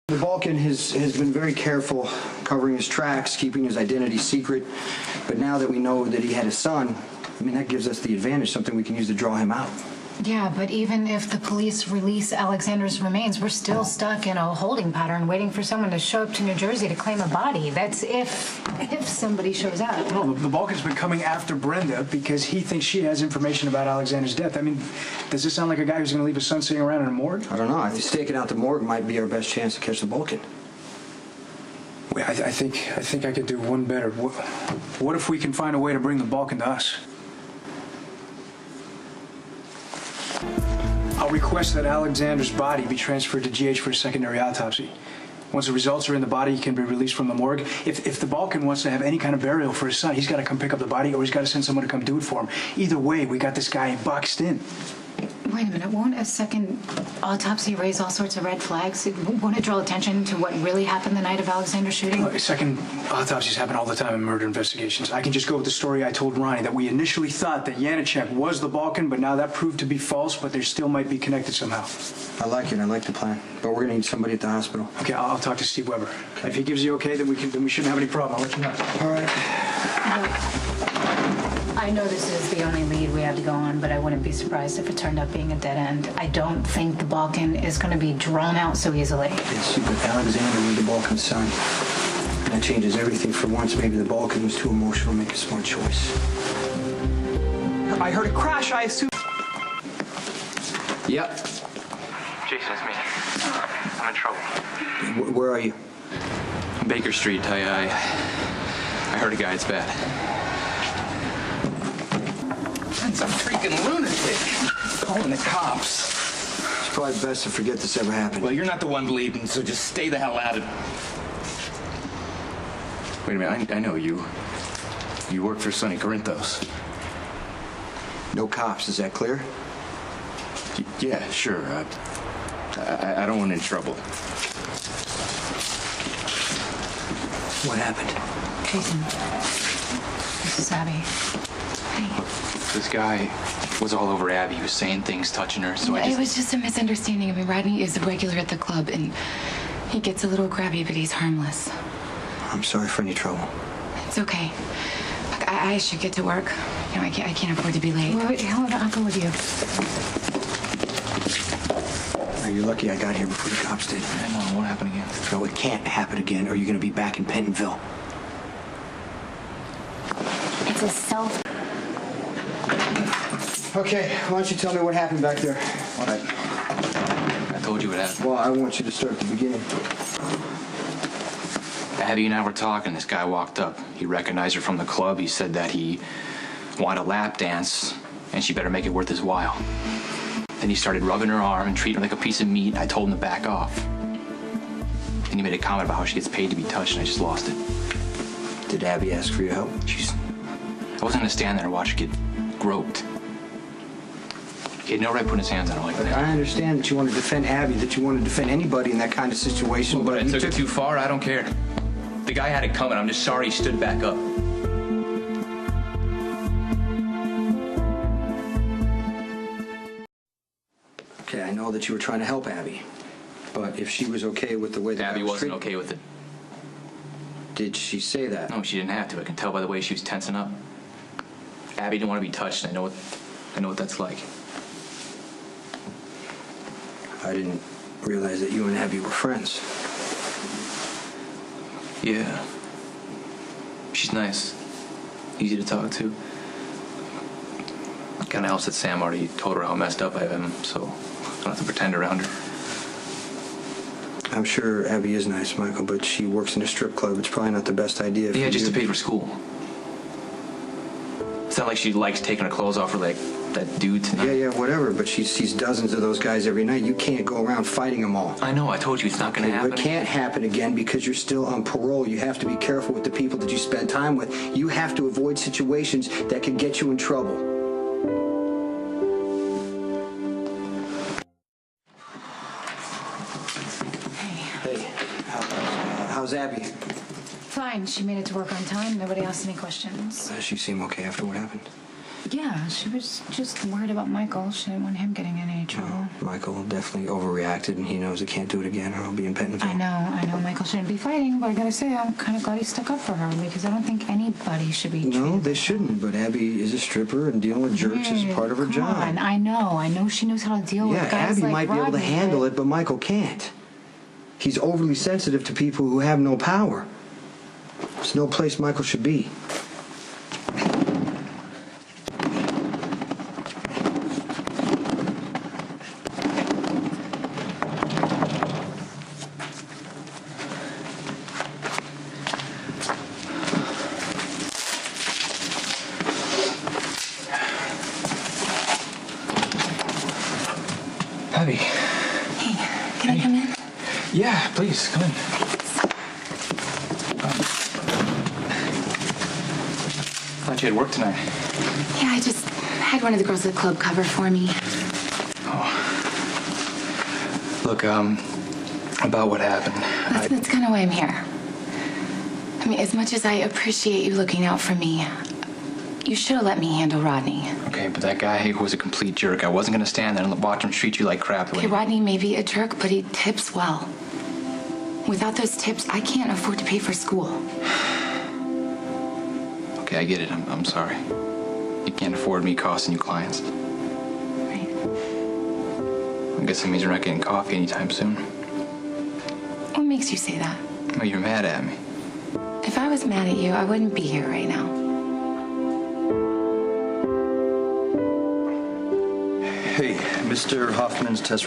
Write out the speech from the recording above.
The Balkan has been very careful covering his tracks, keeping his identity secret. But now that we know that he had a son, I mean, that gives us the advantage, something we can use to draw him out. Yeah, but even if the police release Alexander's remains, we're still stuck in a holding pattern waiting for someone to show up to New Jersey to claim a body. That's if somebody shows up. No, the Balkan's been coming after Brenda because he thinks she has information about Alexander's death. I mean, does this sound like a guy who's going to leave his son sitting around in a morgue? I don't know. I think staking out the morgue might be our best chance to catch the Balkan. Wait, I think I could do one better. What if we can find a way to bring the Balkan to us? I'll request that Alexander's body be transferred to GH for a secondary autopsy. Once the results are in, the body can be released from the morgue. If the Balkan wants to have any kind of burial for his son, he's got to come pick up the body or he's got to send someone to come do it for him. Either way, we got this guy boxed in. Wait a minute, won't a second autopsy raise all sorts of red flags? Won't it draw attention to what really happened the night of Alexander's shooting? Look, second autopsies happen all the time in murder investigations. I can just go with the story I told Ronnie, that we initially thought that Janacek was the Balkan, but now that proved to be false, but they still might be connected somehow. I like it. I like the plan. But we're going to need somebody at the hospital. Okay, I'll talk to Steve Weber. Okay. If he gives you okay, then we shouldn't have any problem. I'll let you know. All right. I know this is the only lead we have to go on, but I wouldn't be surprised if it turned up being a dead end. I don't think the Balkan is going to be drawn out so easily. Yes, but Alexander was the Balkan's son. That changes everything for once. Maybe the Balkan was too emotional to make a smart choice. I heard a crash, I assume. Yep. Jason, it's me. I'm in trouble. Where are you? Baker Street. I heard a guy. It's bad. That's a freaking lunatic. Calling the cops. It's probably best to forget this ever happened. Well, you're not the one bleeding, so just stay the hell out of it. Wait a minute, I know you. You work for Sonny Corinthos. No cops, is that clear? Yeah, sure. I don't want any trouble. What happened? Jason, this is Abby. Hey. This guy was all over Abby. He was saying things, touching her, so It was just a misunderstanding. I mean, Rodney is a regular at the club, and he gets a little grabby, but he's harmless. I'm sorry for any trouble. It's okay. Look, I should get to work. You know, I can't afford to be late. Wait, hold on, I'll go with you. Now, you're lucky I got here before the cops did. I know. What happened again? No, it can't happen again, or you're going to be back in Pentonville. It's a self... Okay, why don't you tell me what happened back there? What? I told you what happened. Well, I want you to start at the beginning. Abby and I were talking. This guy walked up. He recognized her from the club. He said that he wanted a lap dance, and she better make it worth his while. Then he started rubbing her arm and treating her like a piece of meat. I told him to back off. Then he made a comment about how she gets paid to be touched, and I just lost it. Did Abby ask for your help? I wasn't gonna stand there and watch her get groped. He had no right putting his hands on her like that. I understand that you want to defend Abby, that you want to defend anybody in that kind of situation, But I took it too far. I don't care. The guy had it coming. I'm just sorry he stood back up. Okay, I know that you were trying to help Abby, but if she was okay with the way that Abby wasn't okay with it. Did she say that? No, she didn't have to. I can tell by the way she was tensing up. Abby didn't want to be touched. I know what that's like. I didn't realize that you and Abby were friends. Yeah. She's nice. Easy to talk to. Kind of helps that Sam already told her how messed up I am, so I don't have to pretend around her. I'm sure Abby is nice, Michael, but she works in a strip club. It's probably not the best idea. Yeah, just to pay for school. It's not like she likes taking her clothes off her like that dude tonight. Yeah, whatever, but she sees dozens of those guys every night. You can't go around fighting them all. I know, I told you it's not going to happen. It can't happen again because you're still on parole. You have to be careful with the people that you spend time with. You have to avoid situations that could get you in trouble. Hey, how's Abby? Fine, she made it to work on time. Nobody asked any questions. Does she seem okay after what happened? Yeah, she was just worried about Michael. She didn't want him getting in any trouble. Michael definitely overreacted, and he knows he can't do it again, or he'll be in Pentonville. I know. Michael shouldn't be fighting, but I gotta say, I'm kind of glad he stuck up for her because I don't think anybody should be. No, they shouldn't. But Abby is a stripper, and dealing with jerks is part of her Come job. on, I know she knows how to deal with Yeah, guys Abby like might be able to Rodney, handle it, but Michael can't. He's overly sensitive to people who have no power. There's no place Michael should be. Abby. Hey, can I come in? Yeah, please, come in. Thought you had work tonight. Yeah, I just had one of the girls at the club cover for me. Look, about what happened. That's kind of why I'm here. I mean, as much as I appreciate you looking out for me, you should have let me handle Rodney. Okay, but that guy was a complete jerk. I wasn't gonna stand there and watch him treat you like crap. Okay, Rodney may be a jerk, but he tips well. Without those tips, I can't afford to pay for school. Okay, I get it. I'm sorry. You can't afford me costing you clients. Right. I guess that means you're not getting coffee anytime soon. What makes you say that? Oh, you're mad at me. If I was mad at you, I wouldn't be here right now. Hey, Mr. Hoffman's test